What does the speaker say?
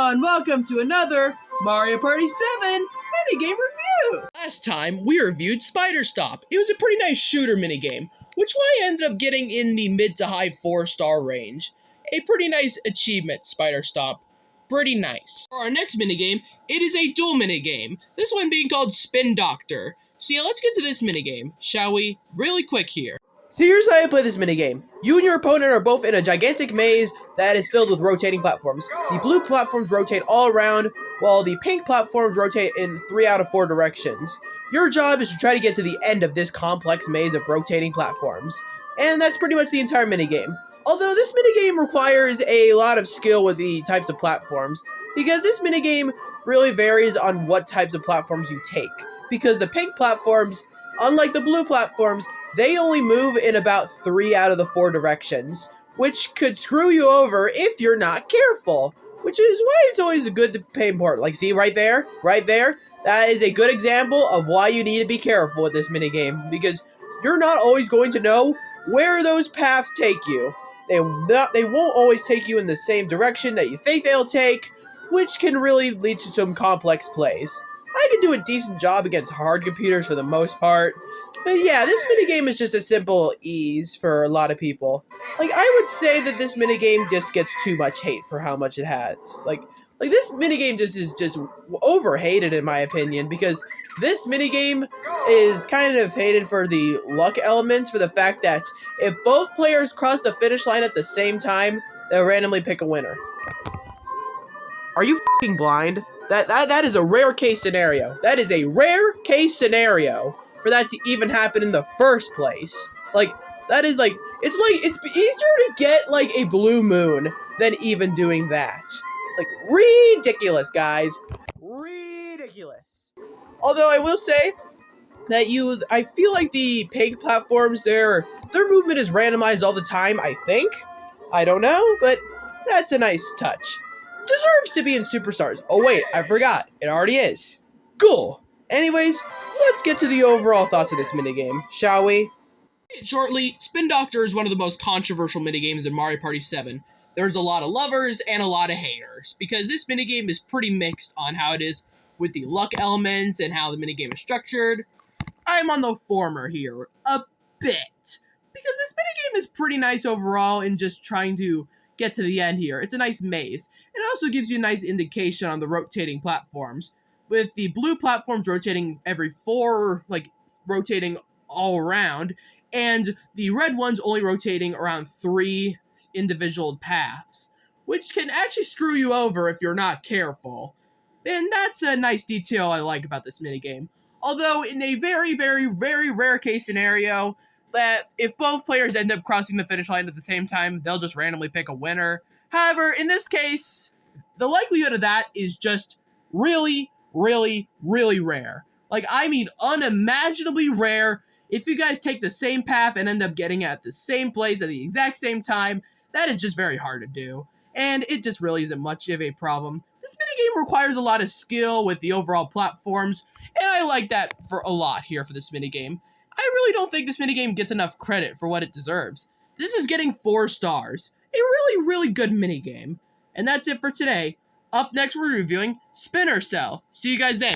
everyone, welcome to another Mario Party 7 minigame review! Last time, we reviewed Spider Stop. It was a pretty nice shooter minigame, which I ended up getting in the mid to high 4-star range. A pretty nice achievement, Spider Stop. Pretty nice. For our next minigame, it is a dual minigame, this one being called Spin Doctor. So yeah, let's get to this minigame, shall we? Really quick here. So here's how I play this minigame. You and your opponent are both in a gigantic maze that is filled with rotating platforms. The blue platforms rotate all around, while the pink platforms rotate in 3 out of 4 directions. Your job is to try to get to the end of this complex maze of rotating platforms. And that's pretty much the entire minigame. Although this minigame requires a lot of skill with the types of platforms, because this minigame really varies on what types of platforms you take. Because the pink platforms, unlike the blue platforms, they only move in about 3 out of the 4 directions, which could screw you over if you're not careful, which is why it's always good to pay important. Like, see right there? Right there? That is a good example of why you need to be careful with this minigame, because you're not always going to know where those paths take you. They won't always take you in the same direction that you think they'll take, which can really lead to some complex plays. I can do a decent job against hard computers for the most part. But yeah, this minigame is just a simple ease for a lot of people. Like, I would say that this minigame just gets too much hate for how much it has. Like this minigame just is just overhated in my opinion, because this minigame is kind of hated for the luck elements, for the fact that if both players cross the finish line at the same time, they'll randomly pick a winner. Are you f***ing blind? That is a rare case scenario. That is a rare case scenario for that to even happen in the first place. Like, that is like, it's easier to get like a blue moon than even doing that. Like, ridiculous, guys. Ridiculous. Although I will say that I feel like the pink platforms, their movement is randomized all the time, I think. I don't know, but that's a nice touch. Deserves to be in Superstars. Oh wait, I forgot. It already is. Cool. Anyways, let's get to the overall thoughts of this minigame, shall we? Shortly, Spin Doctor is one of the most controversial minigames in Mario Party 7. There's a lot of lovers and a lot of haters, because this minigame is pretty mixed on how it is with the luck elements and how the minigame is structured. I'm on the former here, a bit, because this minigame is pretty nice overall in just trying to get to the end here. It's a nice maze. It also gives you a nice indication on the rotating platforms, with the blue platforms rotating every 4, like, rotating all around, and the red ones only rotating around 3 individual paths, which can actually screw you over if you're not careful. And that's a nice detail I like about this minigame. Although, in a very, very, very rare case scenario, that if both players end up crossing the finish line at the same time, they'll just randomly pick a winner. However, in this case, the likelihood of that is just really, really, really rare. Like, I mean unimaginably rare. If you guys take the same path and end up getting at the same place at the exact same time, that is just very hard to do. And it just really isn't much of a problem. This minigame requires a lot of skill with the overall platforms, and I like that for a lot here for this minigame. I really don't think this minigame gets enough credit for what it deserves. This is getting 4 stars. A really, really good minigame. And that's it for today. Up next, we're reviewing Spinner Cell. See you guys then.